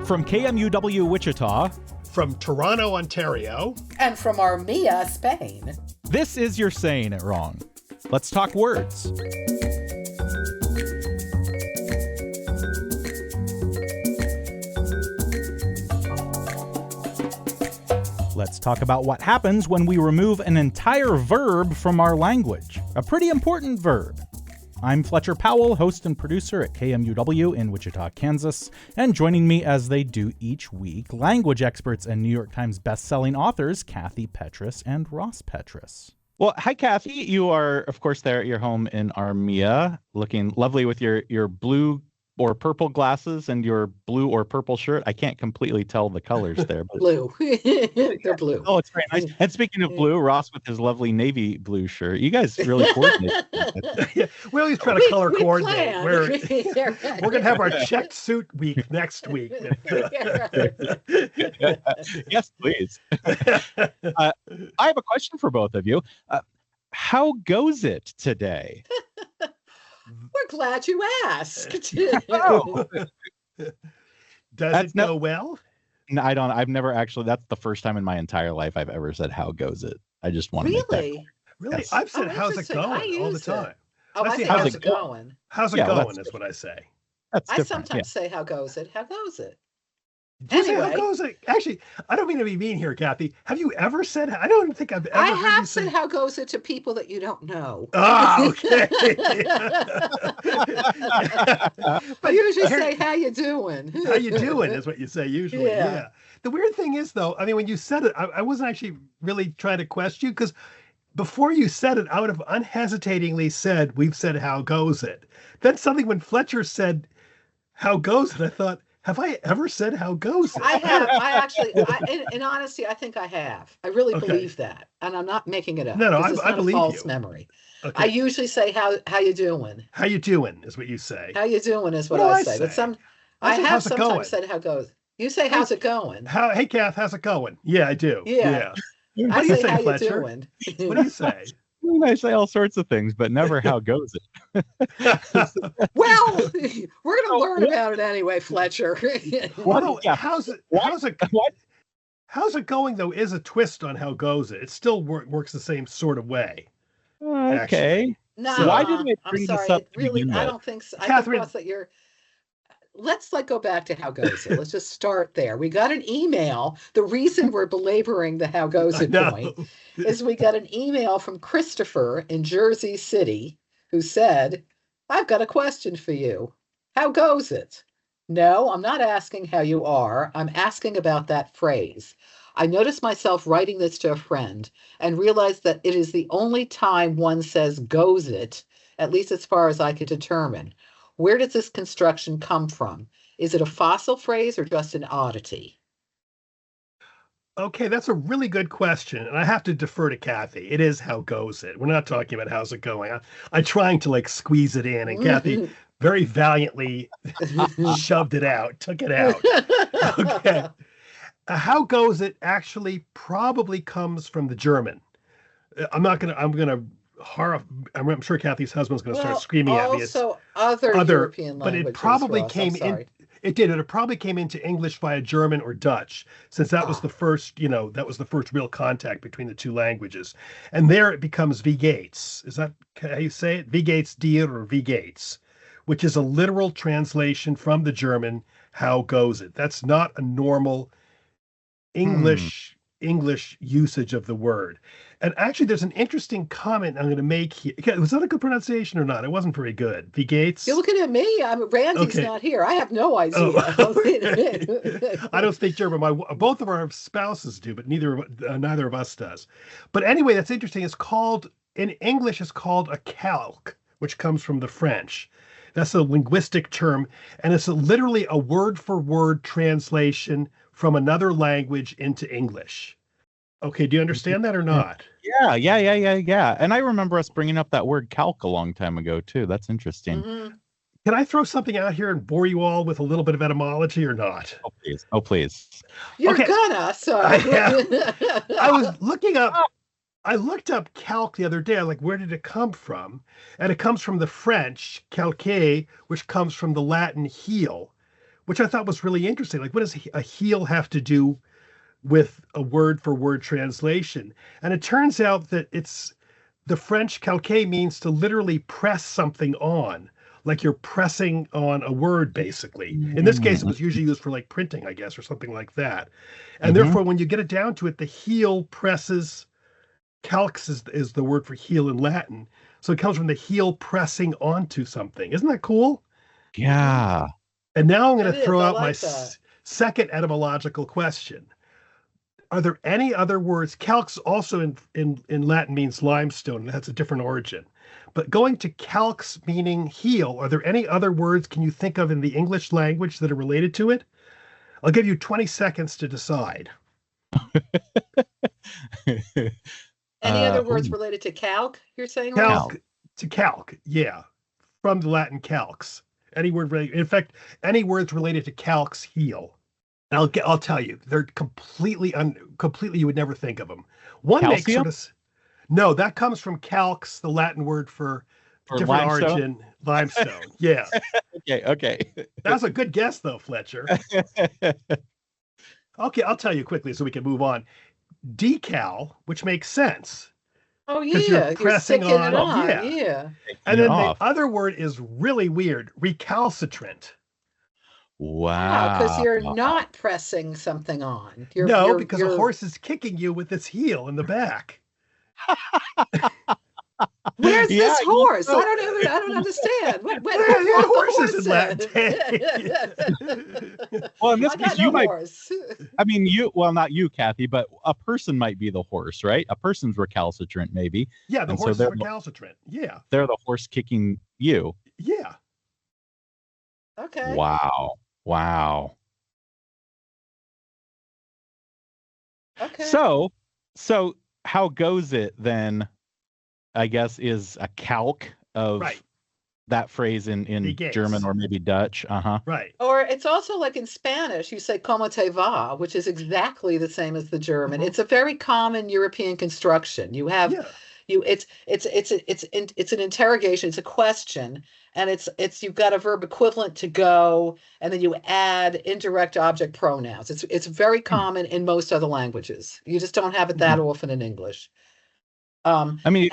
From KMUW Wichita, from Toronto, Ontario, and from Armia, Spain, this is You're Saying It Wrong. Let's talk words. Let's talk about what happens when we remove an entire verb from our language. A pretty important verb. I'm Fletcher Powell, host and producer at KMUW in Wichita, Kansas, and joining me as they do each week, language experts and New York Times bestselling authors Kathy Petrus and Ross Petrus. Well, hi, Kathy. You are, of course, there at your home in Armia, looking lovely with your blue or purple glasses and your blue or purple shirt. I can't completely tell the colors there. But blue. They're blue. Oh, it's very nice. And speaking of blue, Ross with his lovely navy blue shirt. You guys really coordinate. Yeah, we always try to color coordinate. We're going to have our checked suit week next week. Yes, please. I have a question for both of you. How goes it today? We're glad you asked. Oh. Does it go well? No, I don't. I've never actually. That's the first time in my entire life I've ever said "How goes it?" I just want to make that clear. Really? Yes. I've said "How's it going?" all the time. I say "How's it going?" How's it going is what I say. I sometimes say "How goes it?" How goes it? Anyway, how goes it? Actually, I don't mean to be mean here, Kathy. Have you ever said? I don't think I've ever. I have said "How goes it?" to people that you don't know. Ah, okay. But you usually say "How you doing?" How you doing is what you say usually. Yeah. The weird thing is, though, I mean, when you said it, I wasn't actually really trying to question you because before you said it, I would have unhesitatingly said, "We've said how goes it." Then something when Fletcher said, "How goes it?" I thought, have I ever said "How goes it"? I have. I actually, in honesty, I think I have. I really believe that, and I'm not making it up. No, I believe you. False memory. Okay. I usually say how you doing. How you doing is what you say. How you doing is what I say. But I have sometimes said "How goes." You say "How's it going?" Hey, Kath, how's it going? Yeah, I do. Yeah. What do you say, "How Fletcher? you doing?" What do you say? I say all sorts of things, but never "How goes it?" Well, we're going to learn about it anyway, Fletcher. How's it going, though, is a twist on "How goes it." It still works the same sort of way. Okay. No, so why didn't it bring this up? Really, I don't think so. Catherine, I think that you're. Let's go back to "How goes it?" Let's just start there. We got an email. The reason we're belaboring the "How goes it" point is we got an email from Christopher in Jersey City who said, "I've got a question for you. How goes it?" No, I'm not asking how you are. I'm asking about that phrase. I noticed myself writing this to a friend and realized that it is the only time one says "goes it," at least as far as I could determine. Where does this construction come from? Is it a fossil phrase or just an oddity? Okay, that's a really good question. And I have to defer to Kathy. It is "How goes it?" We're not talking about "How's it going?" I'm trying to squeeze it in. And Kathy very valiantly shoved it out, took it out. Okay. "How goes it" actually probably comes from the German. I'm sure Kathy's husband's going to start screaming at me. Also, other European languages. But it probably came in. It did. It probably came into English via German or Dutch, since that was the first. That was the first real contact between the two languages. And there it becomes "Wie geht's?" Is that how you say it? "Wie geht's dir" or "Wie geht's?" which is a literal translation from the German "How goes it?" That's not a normal English usage of the word. And actually, there's an interesting comment I'm going to make here. Was that a good pronunciation or not? It wasn't very good. "Wie geht's?" You're looking at me. Randy's not here. I have no idea. I don't speak German. Both of our spouses do, but neither of us does. But anyway, that's interesting. In English, it's called a calque, which comes from the French. That's a linguistic term, and it's literally a word-for-word translation from another language into English. Okay, do you understand that or not? Yeah. And I remember us bringing up that word "calc" a long time ago, too. That's interesting. Mm-hmm. Can I throw something out here and bore you all with a little bit of etymology or not? Oh, please. You're gonna, so. I was looking up. I looked up calque the other day. I'm like, where did it come from? And it comes from the French, calquer, which comes from the Latin heel, which I thought was really interesting. Like, what does a heel have to do with a word for word translation? And it turns out that it's the French calquer means to literally press something on, like you're pressing on a word, basically. In this case, it was usually used for like printing, I guess, or something like that. And therefore, when you get it down to it, the heel presses, calx is the word for heel in Latin. So it comes from the heel pressing onto something. Isn't that cool? Yeah. And now I'm going to throw out like my second etymological question. Are there any other words? Calx also in Latin means limestone, and that's a different origin. But going to calx meaning heel, are there any other words can you think of in the English language that are related to it? I'll give you 20 seconds to decide. Any other words related to calc, you're saying? Calc, to calc, yeah. From the Latin calx. Any word related, in fact, any words related to calx heel. And I'll tell you, they're completely you would never think of them. One Calcium? makes sort of, no, that comes from calx, the Latin word for different limestone? origin, limestone. Yeah. Okay. That's a good guess though, Fletcher. Okay, I'll tell you quickly so we can move on. Decal, which makes sense. Oh yeah, you're pressing sticking on. it on. Yeah. Yeah. And then the other word is really weird, recalcitrant. Wow. Because you're not pressing something on. Because a horse is kicking you with its heel in the back. Where's this horse? I don't understand. What horses in Latin? Well, in this case, you might. Horse. I mean, not you, Kathy, but a person might be the horse, right? A person's recalcitrant, maybe. Yeah, the horse is recalcitrant. Yeah, they're the horse kicking you. Yeah. Okay. Wow. Okay. So how goes it then? I guess is a calque of that phrase in German or maybe Dutch. Right. Or it's also like in Spanish, you say como te va, which is exactly the same as the German. It's a very common European construction. You have it's an interrogation, it's a question, and it's you've got a verb equivalent to go, and then you add indirect object pronouns. It's very common in most other languages. You just don't have it that often in English. I mean,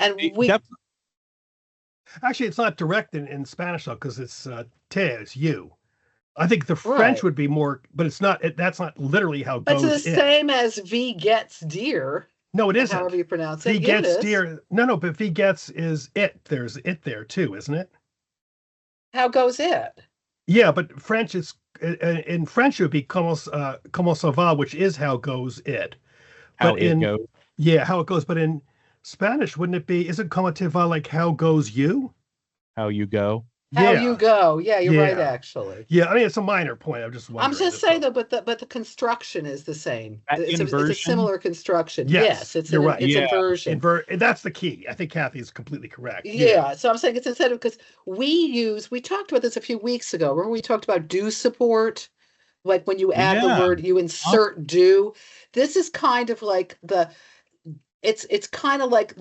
actually, it's not direct in Spanish though, because it's te, it's you. I think the French would be more, but it's not. That's not literally how it goes. It's the same as V gets deer. No, it isn't. However you pronounce it. V gets deer. No, but V gets is it. There's it there too, isn't it? How goes it? Yeah, but French is in French it would be como ça va, which is how goes it. How it goes. Yeah, how it goes. But in Spanish, wouldn't it be? Isn't como te va like how goes you? How you go. How you go. Yeah, you're right, actually. Yeah, I mean, it's a minor point. I'm just wondering. I'm just saying, though, but the construction is the same. It's a similar construction. Yes, it's you're right. It's inversion. That's the key. I think Kathy is completely correct. Yeah, so I'm saying it's instead of, because we talked about this a few weeks ago. Remember we talked about do support? Like when you add the word, you insert do. This is kind of like it's kind of like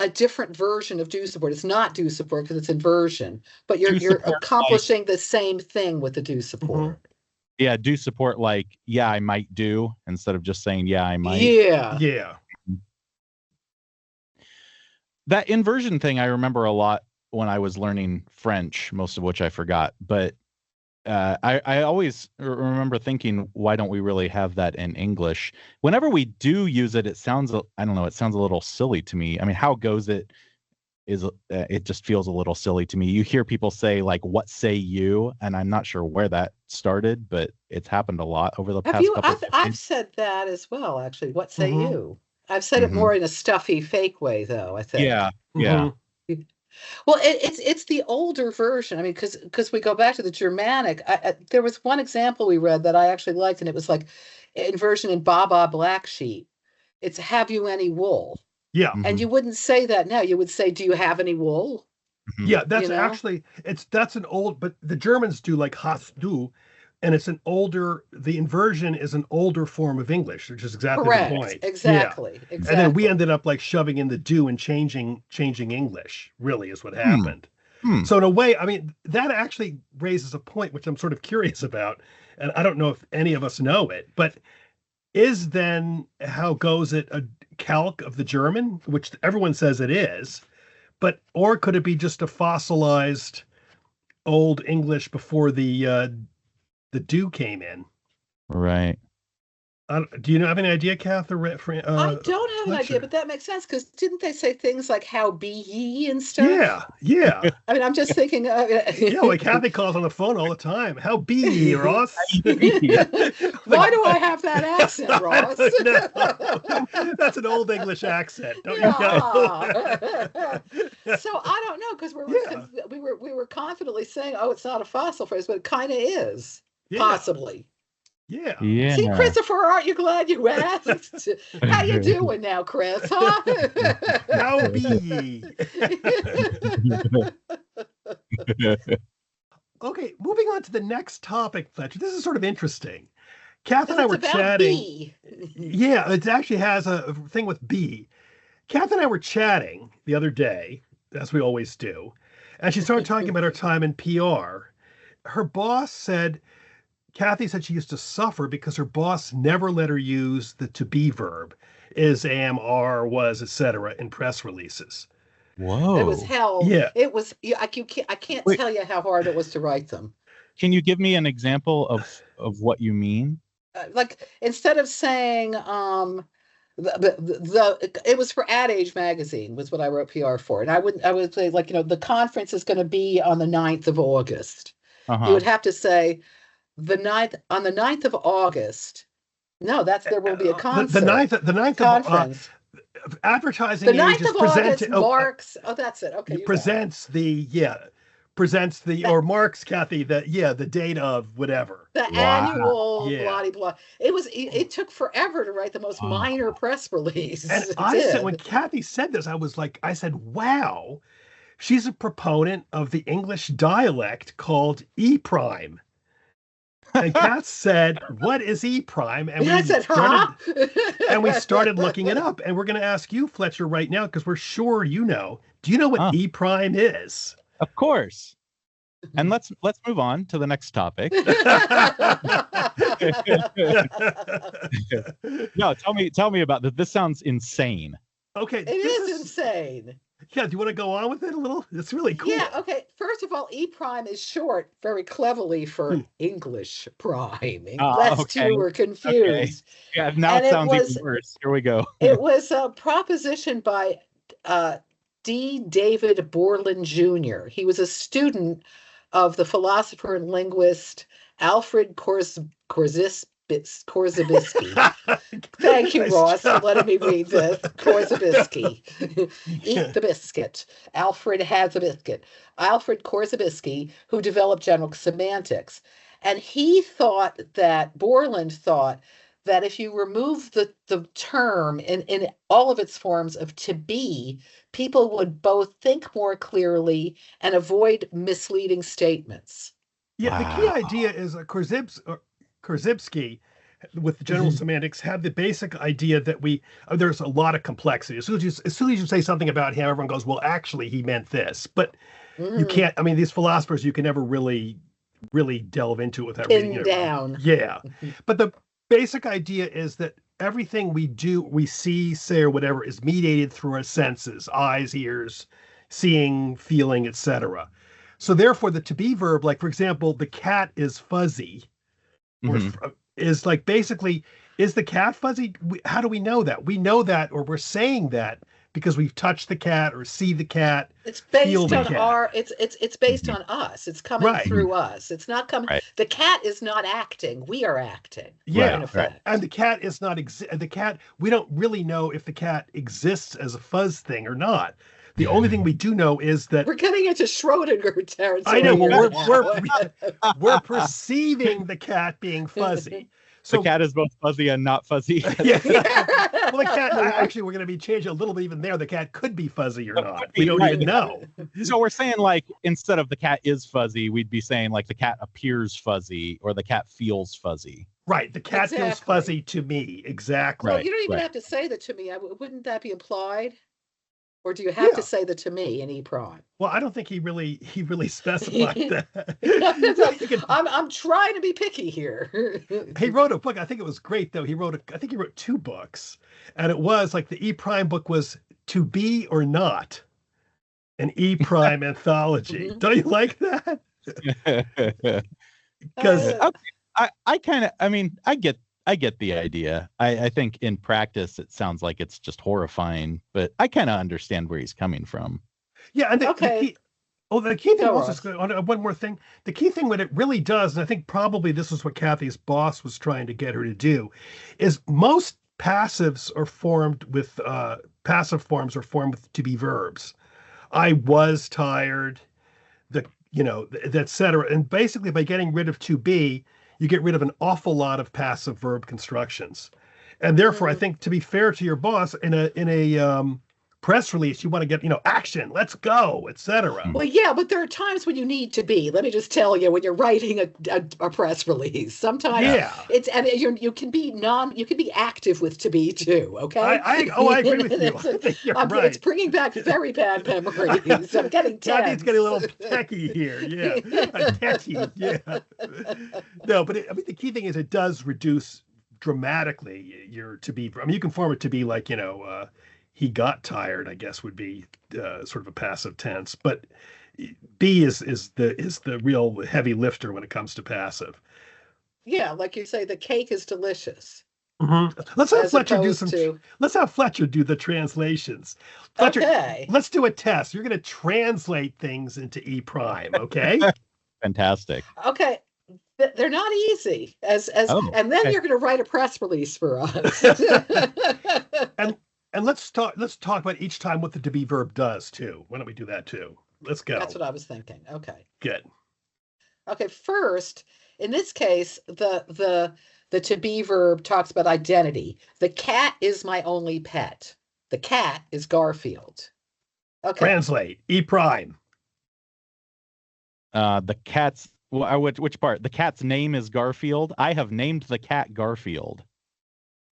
a different version of do support. It's not do support because it's inversion, but you're accomplishing the same thing with the do support. Yeah, do support like I might do instead of just saying I might. Yeah. That inversion thing I remember a lot when I was learning French, most of which I forgot, but I always remember thinking, why don't we really have that in English? Whenever we do use it, it sounds, I don't know, it sounds a little silly to me. I mean, how goes it is, it just feels a little silly to me. You hear people say like, what say you? And I'm not sure where that started, but it's happened a lot over the past couple of days. I've said that as well, actually. What say you? I've said it more in a stuffy, fake way, though, I think. Yeah. Well, it's the older version. I mean, because we go back to the Germanic. There was one example we read that I actually liked, and it was like inversion in Baba Black Sheep. It's have you any wool? Yeah. And you wouldn't say that now. You would say, do you have any wool? Yeah, that's actually that's an old, but the Germans do like hast du, and it's an older. The inversion is an older form of English, which is exactly the point. Exactly. And then we ended up like shoving in the do and changing English. Really, is what happened. So in a way, I mean, that actually raises a point which I'm sort of curious about, and I don't know if any of us know it, but is then how goes it a calque of the German, which everyone says it is, or could it be just a fossilized Old English before the do came in? Right. Do you have any idea, Kath? I don't have an idea, but that makes sense, because didn't they say things like "how be ye" and stuff? Yeah. I mean, I'm just thinking. Yeah, like Kathy calls on the phone all the time. How be ye, Ross? Why do I have that accent, Ross? That's an Old English accent, don't you know? So I don't know, because we were confidently saying, "Oh, it's not a fossil phrase," but it kind of is, possibly. Yeah. See, Christopher, aren't you glad you asked? How you doing now, Chris? Huh? How be ye? Okay, moving on to the next topic, Fletcher. This is sort of interesting. Kath and I were chatting. B. Yeah, it actually has a thing with B. Kath and I were chatting the other day, as we always do, and she started talking about her time in PR. Her boss said, Kathy said she used to suffer because her boss never let her use the to be verb, is, am, are, was, etc. in press releases. Whoa. It was hell. Yeah. It was, I can't tell you how hard it was to write them. Can you give me an example of what you mean? Like, instead of saying, it was for Ad Age magazine was what I wrote PR for. And I would say, like, the conference is going to be on the 9th of August. You would have to say, on the 9th of August. No, there will be a concert. The 9th conference. Of advertising. The 9th of August marks. That's it. Okay. Presents or marks, Kathy, the date of whatever. The annual blah blah. It took forever to write the most minor press release. And I said, when Kathy said this, I said, wow, she's a proponent of the English dialect called E prime. And Kath said, "What is E prime?" And we started looking it up. And we're going to ask you, Fletcher, right now, because we're sure you know. Do you know what E prime is? Of course. And let's move on to the next topic. No, tell me about this. This sounds insane. Okay, it is insane. Yeah, do you want to go on with it a little? It's really cool. Yeah, okay. First of all, E prime is short very cleverly for English prime, lest you were confused. Okay. Yeah, now it sounds even worse. Here we go. It was a proposition by D. David Borland Jr. He was a student of the philosopher and linguist Alfred Korzybski. Thank you, Ross, for letting me read this. Korzybski. Eat the biscuit. Alfred has a biscuit. Alfred Korzybski, who developed general semantics. And Borland thought that if you remove the term in all of its forms of to be, people would both think more clearly and avoid misleading statements. Yeah, wow. The key idea is Korzybski, with general semantics, had the basic idea that there's a lot of complexity. As soon as you say something about him, everyone goes, well, actually, he meant this. But you can't, these philosophers, you can never really delve into it without reading it. Down. Yeah. But the basic idea is that everything we do, we see, say, or whatever, is mediated through our senses, eyes, ears, seeing, feeling, etc. So therefore, the to be verb, like, for example, the cat is fuzzy, is like, basically, is the cat fuzzy? How do we know that? We know that, or we're saying that because we've touched the cat or see the cat. It's based on it's based on us. It's coming through us. It's not coming. Right. The cat is not acting. We are acting. Yeah. And the cat is not we don't really know if the cat exists as a fuzz thing or not. The only thing we do know is that we're getting into Schrodinger territory. I know. We're perceiving the cat being fuzzy. So the cat is both fuzzy and not fuzzy. Yeah. Well, the cat, actually, we're going to be changing a little bit even there. The cat could be fuzzy or not. We don't even know. So we're saying, like, instead of the cat is fuzzy, we'd be saying, like, the cat appears fuzzy or the cat feels fuzzy. Right. The cat feels fuzzy to me. Exactly. Well, you don't even have to say that to me. Wouldn't that be implied? Or do you have Yeah. to say the to me in E prime? Well, I don't think he really specified that. I'm trying to be picky here. He wrote a book. I think it was great though. I think he wrote 2 books, and it was like the E prime book was To Be or Not, an E prime anthology. Mhm. Don't you like that? Because I get the idea. I think in practice it sounds like it's just horrifying, but I kind of understand where he's coming from. yeah, and the Okay. key thing Go, also is one more thing. The key thing, what it really does, and I think probably this is what Kathy's boss was trying to get her to do, is most passives are formed with passive forms are formed with to be verbs. I was tired, etc. And basically, by getting rid of to be, you get rid of an awful lot of passive verb constructions. And therefore, I think to be fair to your boss, in a press release, you want to get, action, let's go, etc. Well, yeah, but there are times when you need to be. Let me just tell you, when you're writing a press release, sometimes you can be active with to be too. Okay. I agree with you. I think you're right. It's bringing back very bad memories. I'm getting tense. Kathy's getting a little techie here. Yeah, techie. Yeah. No, but the key thing is it does reduce dramatically your to be. I mean, you can form it to be like he got tired, I guess, would be sort of a passive tense, but be is the real heavy lifter when it comes to passive. Yeah, like you say, the cake is delicious. Mm-hmm. Let's have Fletcher Let's have Fletcher do the translations. Fletcher, okay. Let's do a test. You're going to translate things into E prime, okay? Fantastic. Okay. They're not easy. And then you're going to write a press release for us. And let's talk about each time what the to be verb does too. Why don't we do that too? Let's go. That's what I was thinking. Okay. Good. Okay. First, in this case, the to be verb talks about identity. The cat is my only pet. The cat is Garfield. Okay. Translate E prime. The cat's which part? The cat's name is Garfield. I have named the cat Garfield.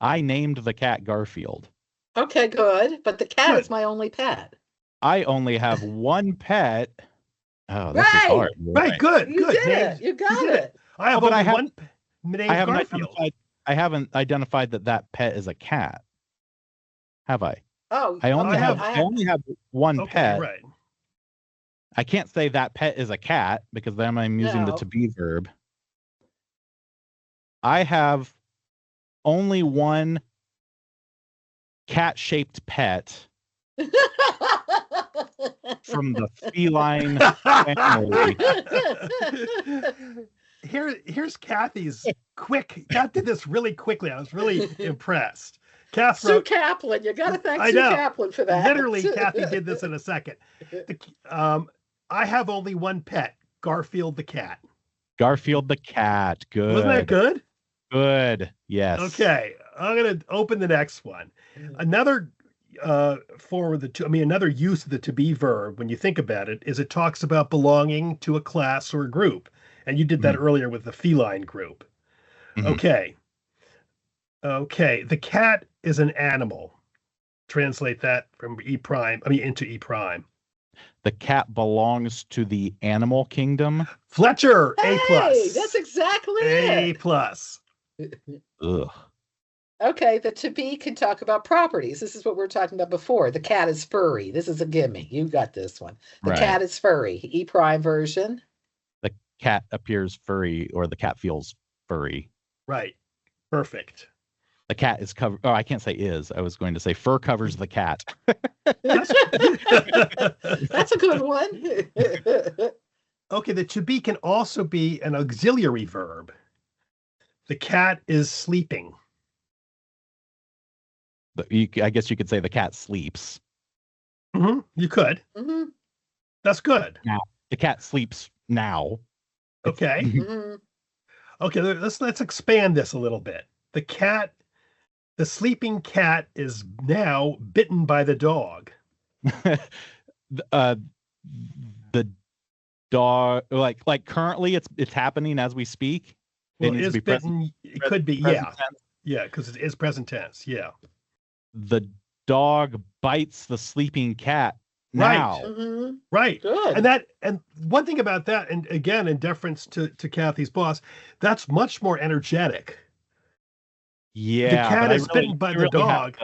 I named the cat Garfield. Okay, good. But the cat is my only pet. I only have one pet. Oh, this is hard. Right, good. You did it. You got it. I have only one name Garfield. I haven't identified that pet is a cat. Have I? Oh, I only have one pet. Right. I can't say that pet is a cat because then I'm using the to be verb. I have only one cat-shaped pet from the feline family. Here's Kathy's quick. Kat did this really quickly. I was really impressed. Sue Kaplan, you got to thank Sue Kaplan for that. Literally, Kathy did this in a second. I have only one pet, Garfield the cat. Garfield the cat. Good. Wasn't that good? Good. Yes. Okay. I'm going to open the next one. Another another use of the to be verb, when you think about it, is it talks about belonging to a class or a group. And you did that earlier with the feline group. Mm-hmm. Okay. The cat is an animal. Translate that from into E prime. The cat belongs to the animal kingdom. Fletcher, A+. That's exactly it. A+. Ugh. Okay, the to be can talk about properties. This is what we were talking about before. The cat is furry. This is a gimme. You got this one. The cat is furry. E prime version. The cat appears furry, or the cat feels furry. Right. Perfect. The cat is covered. Oh, I can't say is. I was going to say fur covers the cat. That's a good one. Okay, the to be can also be an auxiliary verb. The cat is sleeping. I guess you could say the cat sleeps. Mm-hmm. You could. Mm-hmm. That's good. Now, the cat sleeps now. Okay. Mm-hmm. Okay, let's expand this a little bit. The sleeping cat is now bitten by the dog. The dog, like currently, it's happening as we speak. Well, it is bitten. It could be, yeah, tense. yeah, because it is present tense. Yeah. The dog bites the sleeping cat now. Right. Good. And one thing about that, and again, in deference to Kathy's boss, that's much more energetic. Yeah, the cat but is bitten by the dog.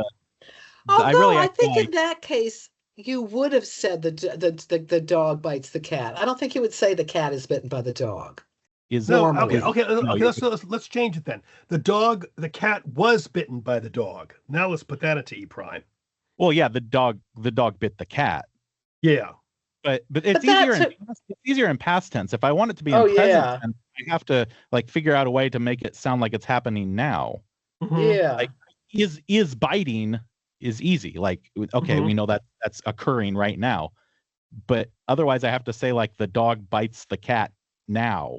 Although I think in that case you would have said the dog bites the cat. I don't think you would say the cat is bitten by the dog. Let's change it then. The cat was bitten by the dog. Now let's put that into E prime. Well, yeah, the dog bit the cat. Yeah. But it's easier in past tense. If I want it to be in present tense, I have to like figure out a way to make it sound like it's happening now. Yeah. Like is biting is easy. Like, okay, we know that that's occurring right now. But otherwise I have to say like the dog bites the cat now.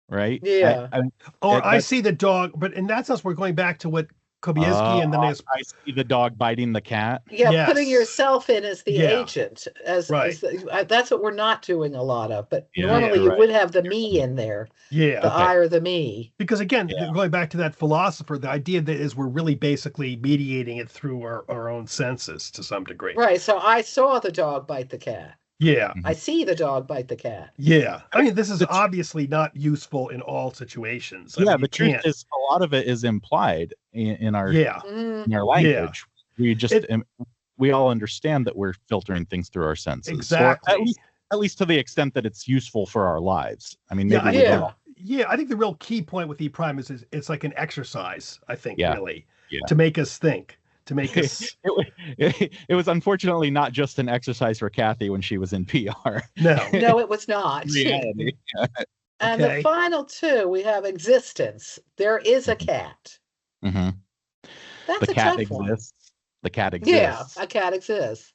Right? Yeah. I see the dog, but in that sense we're going back to what Kobieski and then I see the dog biting the cat. Yeah, yes. Putting yourself in as the agent, that's what we're not doing a lot of. But normally you would have the me in there. Yeah, the I or the me. Because again, going back to that philosopher, the idea that is we're really basically mediating it through our own senses to some degree. Right. So I saw the dog bite the cat. Yeah. I see the dog bite the cat. Yeah. I mean, this is obviously not useful in all situations. The truth is a lot of it is implied in our language. We just we all understand that we're filtering things through our senses. Exactly. At least to the extent that it's useful for our lives. I mean, maybe we don't. Yeah, I think the real key point with E prime is it's like an exercise, I think, really, to make us think. To make us it was unfortunately not just an exercise for Kathy when she was in PR. No, it was not. Reality. And the final two, we have existence. There is a cat. That's a cat tough one. The cat exists. Yeah, a cat exists.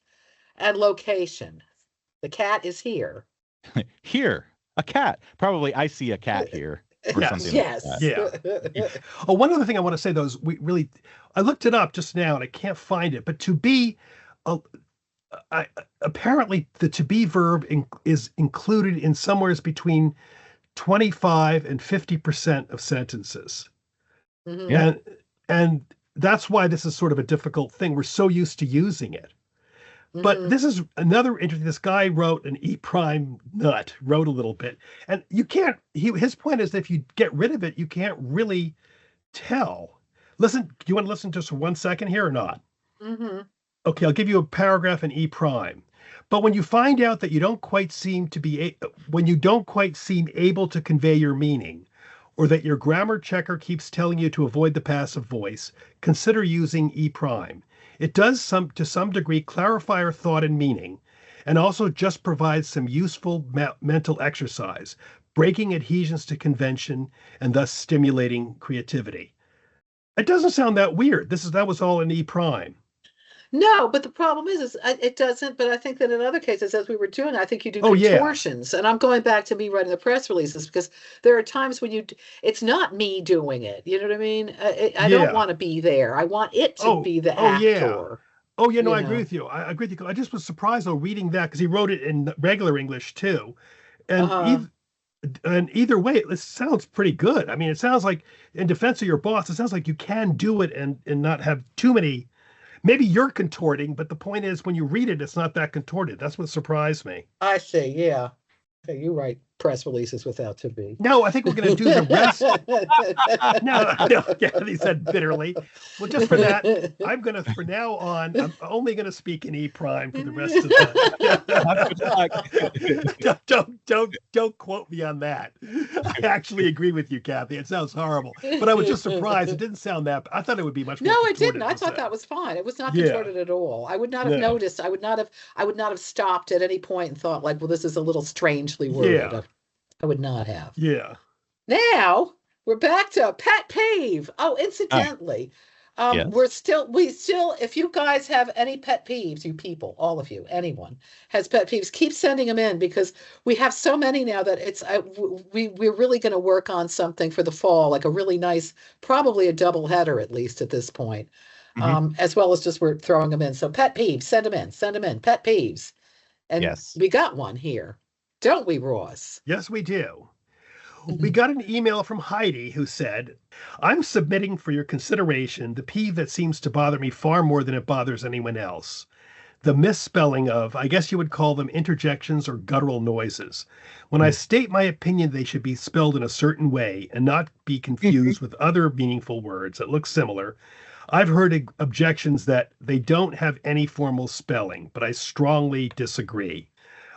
And location. The cat is here. Here, a cat. Probably I see a cat here. Or something like that. Yeah. Oh, one other thing I want to say though is I looked it up just now and I can't find it. But to be, apparently the to be verb is included in somewhere between 25 and 50% of sentences. And that's why this is sort of a difficult thing. We're so used to using it. But this is another interesting. This guy wrote an E prime nut, wrote a little bit, and you can't. His point is that if you get rid of it, you can't really tell. Listen, do you want to listen to us for 1 second here or not? Okay, I'll give you a paragraph in E prime. But when you find out that you don't quite seem able to convey your meaning, or that your grammar checker keeps telling you to avoid the passive voice, consider using E prime. It does to some degree clarify our thought and meaning, and also just provides some useful mental exercise, breaking adhesions to convention and thus stimulating creativity. It doesn't sound that weird. That was all in E prime. No, but the problem is it doesn't. But I think that in other cases, as we were doing, I think you do contortions. And I'm going back to me writing the press releases because there are times when it's not me doing it. You know what I mean? I don't want to be there. I want it to be the actor. I agree with you. I agree with you. I just was surprised though reading that because he wrote it in regular English too, and either way, it sounds pretty good. I mean, it sounds like in defense of your boss, it sounds like you can do it and not have too many. Maybe you're contorting, but the point is when you read it, it's not that contorted. That's what surprised me. I see. Yeah. Okay, you write press releases without to be. No, I think we're going to do the rest. No, Kathy said bitterly. Well, just for that, I'm going to, from now on, I'm only going to speak in E prime for the rest of the Don't quote me on that. I actually agree with you, Kathy. It sounds horrible, but I was just surprised. It didn't sound that. I thought it would be much more. No, it didn't. I thought that was fine. It was not contorted at all. I would not have noticed. I would not have stopped at any point and thought like, well, this is a little strangely worded. Yeah. I would not have. Yeah. Now we're back to pet peeve. Oh, incidentally, we still, if you guys have any pet peeves, you people, all of you, anyone has pet peeves, keep sending them in because we have so many now that we're really going to work on something for the fall, like a really nice, probably a double header at least at this point, as well as just we're throwing them in. So pet peeves, send them in, pet peeves. And we got one here. Don't we, Ross? Yes, we do. we got an email from Heidi who said, I'm submitting for your consideration the P that seems to bother me far more than it bothers anyone else. The misspelling of, I guess you would call them interjections or guttural noises. When I state my opinion, they should be spelled in a certain way and not be confused with other meaningful words that look similar. I've heard objections that they don't have any formal spelling, but I strongly disagree.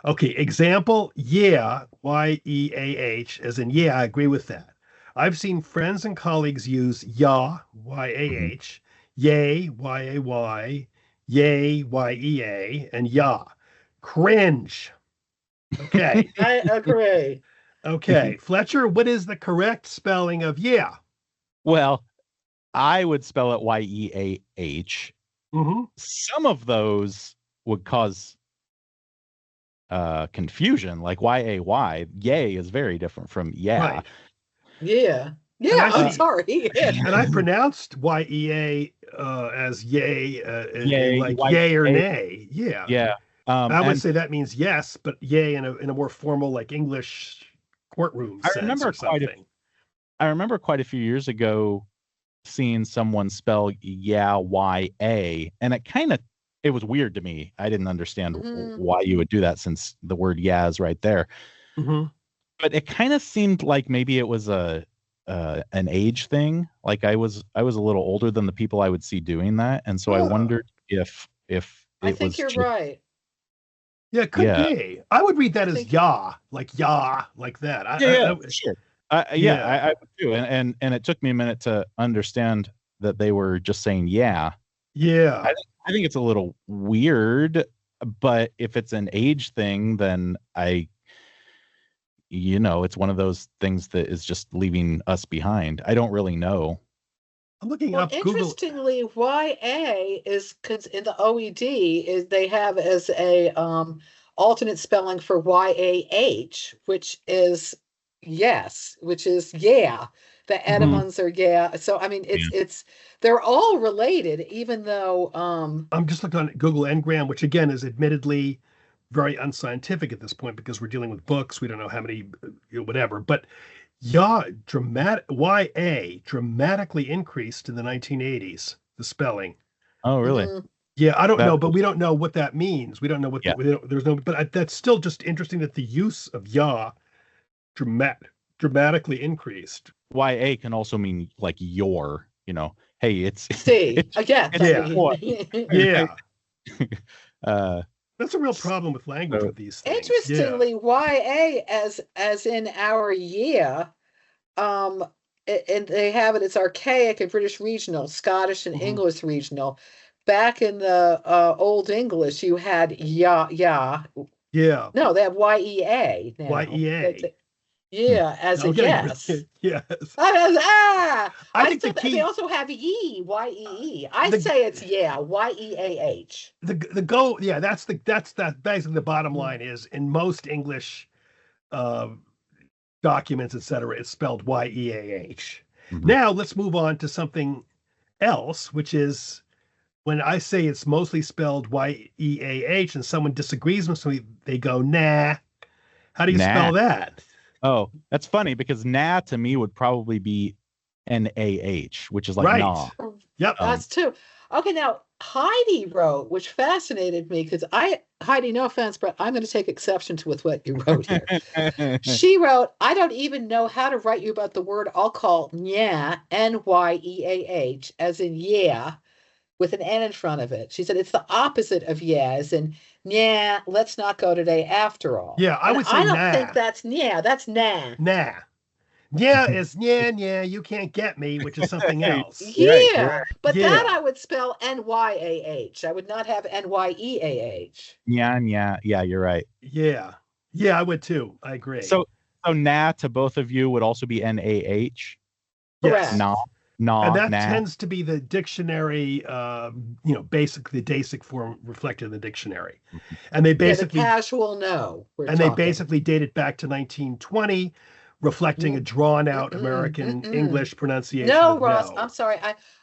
Okay, example, yeah, Y-E-A-H, as in, yeah, I agree with that. I've seen friends and colleagues use ya, Y-A-H, yay, Y-A-Y, yay, Y-E-A, and ya. Cringe. Okay. I agree. Okay. Fletcher, what is the correct spelling of yeah? Well, I would spell it Y-E-A-H. Mm-hmm. Some of those would cause confusion, like Y-A-Y. Yay is very different from yeah. Right. Yeah. Yeah, I'm sorry. Yeah. And I pronounced Y-E-A as yay, Yay, like Y- yay or A- nay. Yeah. Yeah. I would say that means yes, but yay in a more formal, like English courtroom sense or something. I remember quite a few years ago seeing someone spell yeah, Y-A, and it was weird to me. I didn't understand why you would do that since the word yeah is right there. Mm-hmm. But it kind of seemed like maybe it was an age thing. Like I was a little older than the people I would see doing that, and so I wondered if I think you're right. Yeah, it could be. I would read that as ya, like that. Sure. I would too, and it took me a minute to understand that they were just saying yeah. Yeah. I think it's a little weird, but if it's an age thing, then it's one of those things that is just leaving us behind. I don't really know. I'm looking up Google. Interestingly, YA is, because in the OED is they have as a alternate spelling for YAH, which is yes, which is yeah. The etymons are yeah. So I mean, it's they're all related, even though I'm just looking on Google Ngram, which again is admittedly very unscientific at this point because we're dealing with books. We don't know how many, whatever. But YA dramatically increased in the 1980s. The spelling. Oh, really? Yeah, I don't know, but we don't know what that means. We don't know what there's no. But that's still just interesting that the use of ya dramatically increased. YA can also mean like your. Hey, it's again. Yeah. That's a real problem with language with these things. Interestingly, YA as in our year, and they have it. It's archaic and British regional, Scottish and English regional. Back in the Old English, you had ya. Yeah. No, they have YEA now. YEA. Yeah, as a yes. Yes. I think they also have YEE. I say it's YEAH. That's basically the bottom line is in most English documents, etc. It's spelled YEAH. Now let's move on to something else, which is when I say it's mostly spelled YEAH and someone disagrees with me, they go nah. How do you spell that? Oh, that's funny because nah to me would probably be NAH, which is like nah. Yep. That's true. Okay, now Heidi wrote, which fascinated me because Heidi, no offense, but I'm going to take exception to with what you wrote here. She wrote, I don't even know how to write you about the word I'll call nya, NYEAH, as in yeah, with an N in front of it. She said it's the opposite of yeah, as in yeah, let's not go today after all. Yeah, I would say I don't think that's yeah, that's nah. Nah. Yeah is yeah, you can't get me, which is something else. Yeah, right. But that I would spell NYAH. I would not have NYEAH. Yeah, you're right. Yeah, I would too. I agree. So nah to both of you would also be NAH? Yes. Nah, and that nah. tends to be the dictionary, basically the basic form reflected in the dictionary. And they basically the casual no. They basically date it back to 1920, reflecting a drawn out American English pronunciation No, of Ross, no.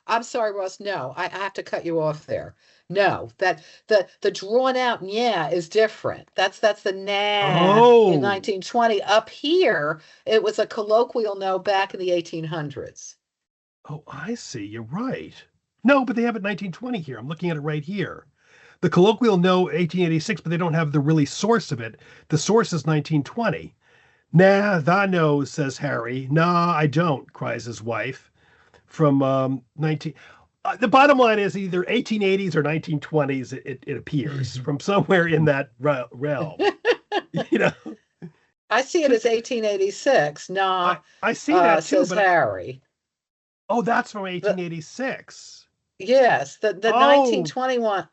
I'm sorry, Ross. No, I have to cut you off there. No, that the drawn out yeah is different. That's the nah in Oh, 1920. Up here, it was a colloquial no back in the 1800s. oh, I see. You're right. No, but they have it 1920 here. I'm looking at it right here. The colloquial no 1886, but they don't have the really source of it. The source is 1920. Nah, thou knows, says Harry. Nah, I don't, cries his wife. From 19. The bottom line is either 1880s or 1920s. It appears from somewhere in that realm. You know, I see it as 1886. Nah, I see that too. says But Harry. oh, that's from The, 1886. yes, the Oh, 1921.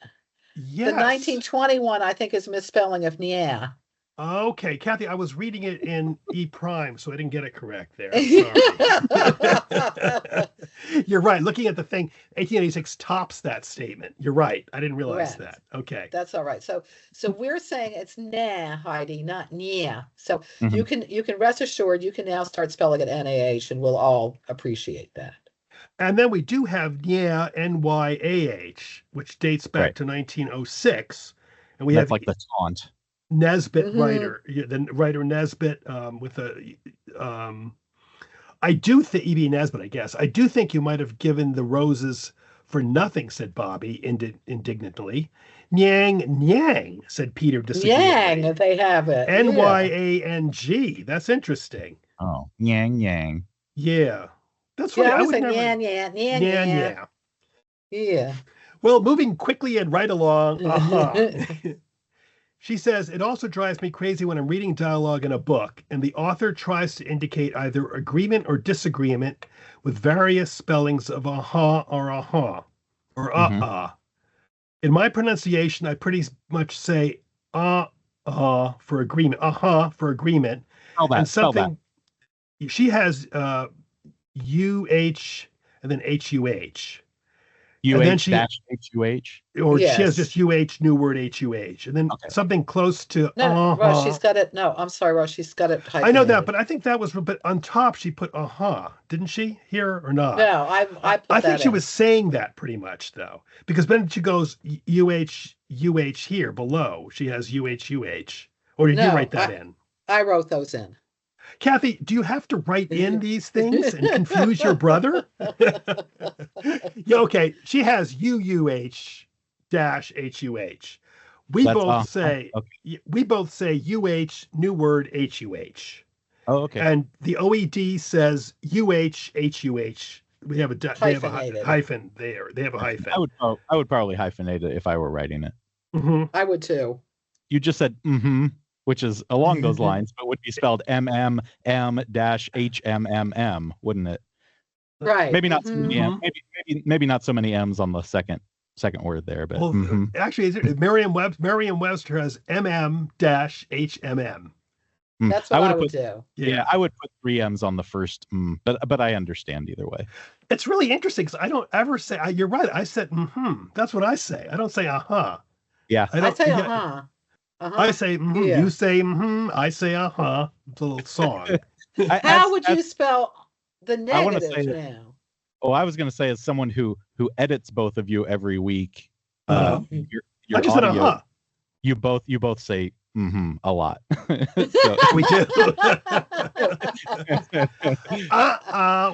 The yes. 1921, I think, is misspelling of yeah. Okay, Kathy, I was reading it in E prime, so I didn't get it correct there. Sorry. You're right. Looking at the thing, 1886 tops that statement. You're right. I didn't realize Correct. that. Okay. That's all right. So we're saying it's nah, Heidi, not yeah. So Mhm. you can rest assured you can now start spelling it NAH, and we'll all appreciate that. And then we do have yeah, NYAH, which dates back Right. to 1906. And we That's have like the taunt. Nesbit Mm-hmm. writer, the writer Nesbit with a I do think E.B. Nesbit, I guess. I do think you might have given the roses for nothing, said Bobby indignantly. Nyang, Nyang, said Peter disagreeably. Yang, they have it. Yeah. Nyang. That's interesting. Oh, yang yang. Yeah. That's funny. Yeah, I I would would say never. yan, yan, yan, Yeah, yan. yeah. Yeah. Well, moving quickly and right along. She says, it also drives me crazy when I'm reading dialogue in a book and the author tries to indicate either agreement or disagreement with various spellings of aha or aha or Mm-hmm. In my pronunciation, I pretty much say for agreement, aha for agreement. Spell that. And Spell that. something, she has UH and then HUH. And then UH dash HUH. or she has Yes. just UH, new word HUH, and then Okay. something close to No, Ross, she's got it. No, I'm sorry, Ross, she's got it I know that, hyphenated. but I think that was, but on top she put didn't she? Here or not? No, I put I think that she in. was saying that pretty much though, because then she goes UH here below. She has UH, or did you No, write that in? I wrote those in. Kathy, do you have to write in these things and confuse your brother? Yeah, okay. She has UUH dash HUH. We That's both say okay. we both say UH, new word HUH. Oh, okay. And the OED says UH HUH. They have a Hyphenated. hyphen there. They have a hyphen. I would probably hyphenate it if I were writing it. Mhm. I would too. You just said which is along those lines, but would be spelled MMM-HMMM, wouldn't it? Right. Maybe not so Mhm. many M, maybe not so many M's on the second word there, but Well, actually, Merriam-Webster has MM-HMM. That's what I would put, do. Yeah, I would put 3 M's on the first, but I understand either way. It's really interesting because I don't ever say. You're right. I said That's what I say. I don't say Yeah, I say I say Yeah. You say I say It's a little song. How would you spell the I wanna negative say now? Oh, I was going to say, as someone who edits both of you every week, Uh-huh. your I just audio, said you both say a lot. We do.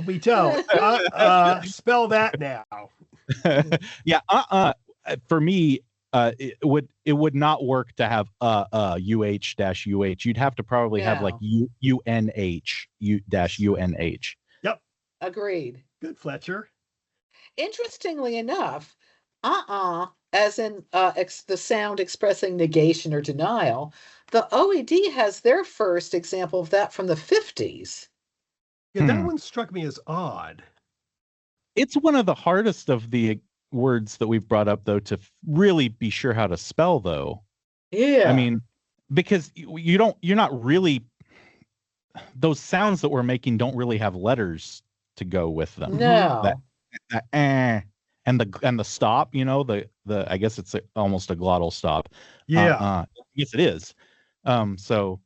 We don't. Spell that now. Yeah, for me, it would not work to have UH dash UH. You'd have to probably have like UNH dash UNH. Yep. Agreed. Good, Fletcher. Interestingly enough, as in the sound expressing negation or denial, the OED has their first example of that from the 50s. Yeah, that one struck me as odd. It's one of the hardest of the words that we've brought up, though, to really be sure how to spell, though. Yeah. I mean, because you're not really, those sounds that we're making don't really have letters to go with them. No. That and the stop, the I guess it's almost a glottal stop. Yeah. Yes, it is. So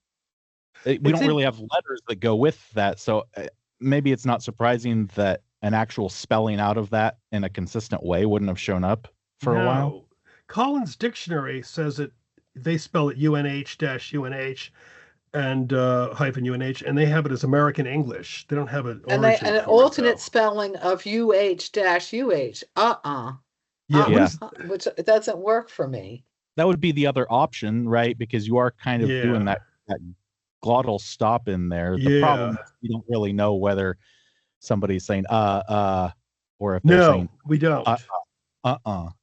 We don't really have letters that go with that. So maybe it's not surprising that an actual spelling out of that in a consistent way wouldn't have shown up for a while. Collins Dictionary says they spell it UNH-UNH and -UNH, and they have it as American English. They don't have an origin. And an alternate spelling of UH-UH. Yeah. Which doesn't work for me. That would be the other option, right? Because you are kind of doing that glottal stop in there. The problem is you don't really know whether somebody's saying or if they're saying we don't.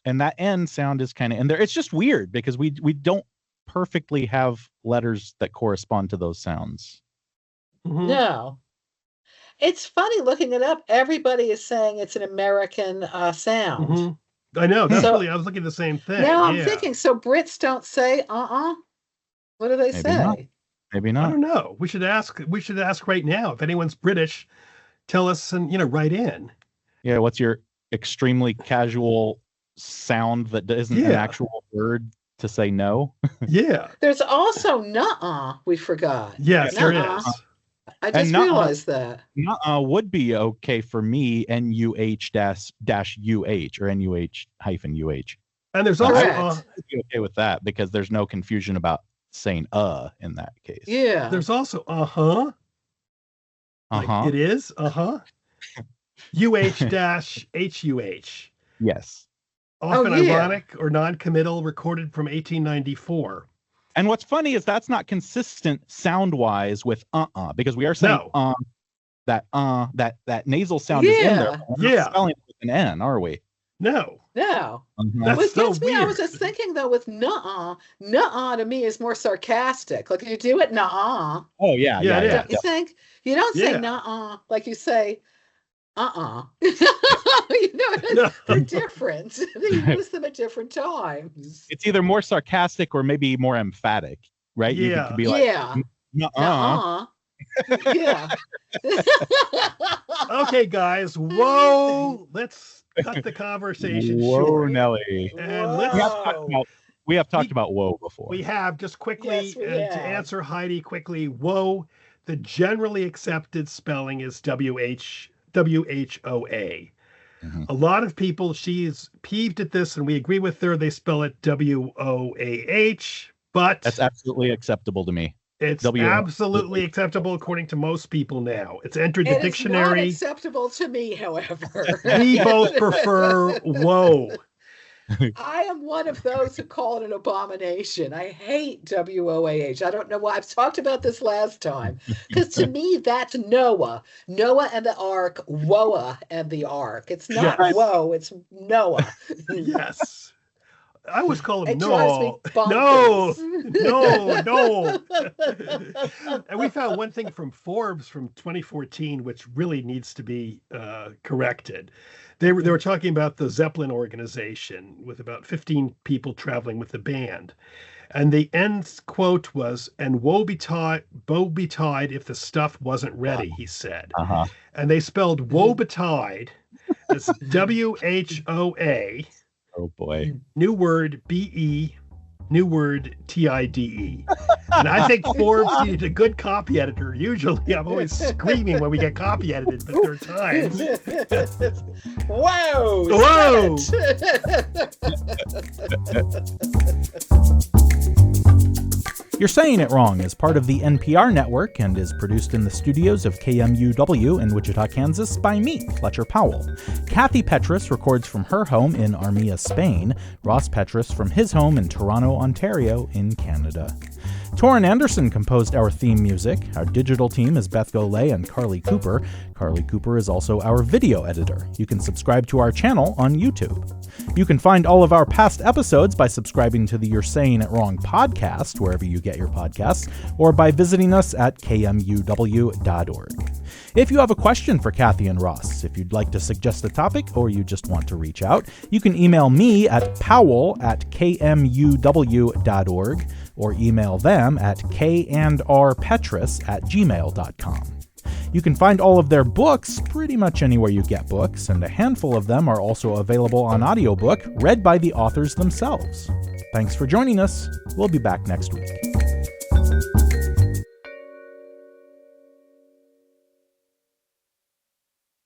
And that N sound is kind of in there. It's just weird because we don't perfectly have letters that correspond to those sounds. Mm-hmm. No. It's funny looking it up. Everybody is saying it's an American sound. Mm-hmm. I know. That's really, I was looking at the same thing. Now I'm thinking, so Brits don't say What do they say? Maybe not. I don't know. We should ask right now. If anyone's British, tell us and write in. Yeah, what's your extremely casual sound that isn't an actual word to say no? Yeah. There's also nuh-uh we forgot. Yes, there is. I just realized that. Nuh-uh would be okay for me, NUH-UH or NUH-UH. And there's also I'd be okay with that because there's no confusion about saying in that case. Yeah. There's also like it is UH-HUH. Yes. Often ironic or non-committal, recorded from 1894. And what's funny is that's not consistent sound-wise with because we are saying that nasal sound is in there. We're not spelling it with an N, are we? No. That's so weird. I was just thinking though with nuh-uh to me is more sarcastic. Like you do it nuh-uh. Oh yeah. Don't you think? You don't say nuh-uh like you say they're different. They use them at different times. It's either more sarcastic or maybe more emphatic, right? Yeah. You could be like, nuh-uh. Yeah. Okay, guys. Whoa. Let's cut the conversation short. Nelly. And we have talked about whoa before. We have. Just quickly, to answer Heidi quickly, whoa, the generally accepted spelling is WHOA. Mm-hmm. A lot of people, she's peeved at this, and we agree with her. They spell it WOAH, but that's absolutely acceptable to me. It's absolutely acceptable according to most people now. It's entered the dictionary. It's not acceptable to me, however. We both prefer whoa. I am one of those who call it an abomination. I hate WOAH. I don't know why. I've talked about this last time. Because to me, that's Noah. Noah and the ark, Woa and the ark. It's not woe, it's Noah. Yes. I always call him no. And we found one thing from Forbes from 2014, which really needs to be corrected. They were talking about the Zeppelin organization with about 15 people traveling with the band. And the end quote was, "And woe betide if the stuff wasn't ready," he said. And they spelled woe betide as WHOA. Oh boy. New word BE, new word TIDE. And I think Forbes needed a good copy editor. Usually I'm always screaming when we get copy edited, but there are times. Whoa! You're Saying It Wrong is part of the NPR network and is produced in the studios of KMUW in Wichita, Kansas by me, Fletcher Powell. Kathy Petrus records from her home in Armia, Spain, Ross Petrus from his home in Toronto, Ontario in Canada. Torrin Anderson composed our theme music. Our digital team is Beth Golay and Carly Cooper. Carly Cooper is also our video editor. You can subscribe to our channel on YouTube. You can find all of our past episodes by subscribing to the You're Saying It Wrong podcast, wherever you get your podcasts, or by visiting us at kmuw.org. If you have a question for Kathy and Ross, if you'd like to suggest a topic, or you just want to reach out, you can email me at powell@kmuw.org, or email them at kandrpetrus@gmail.com. You can find all of their books pretty much anywhere you get books, and a handful of them are also available on audiobook, read by the authors themselves. Thanks for joining us. We'll be back next week.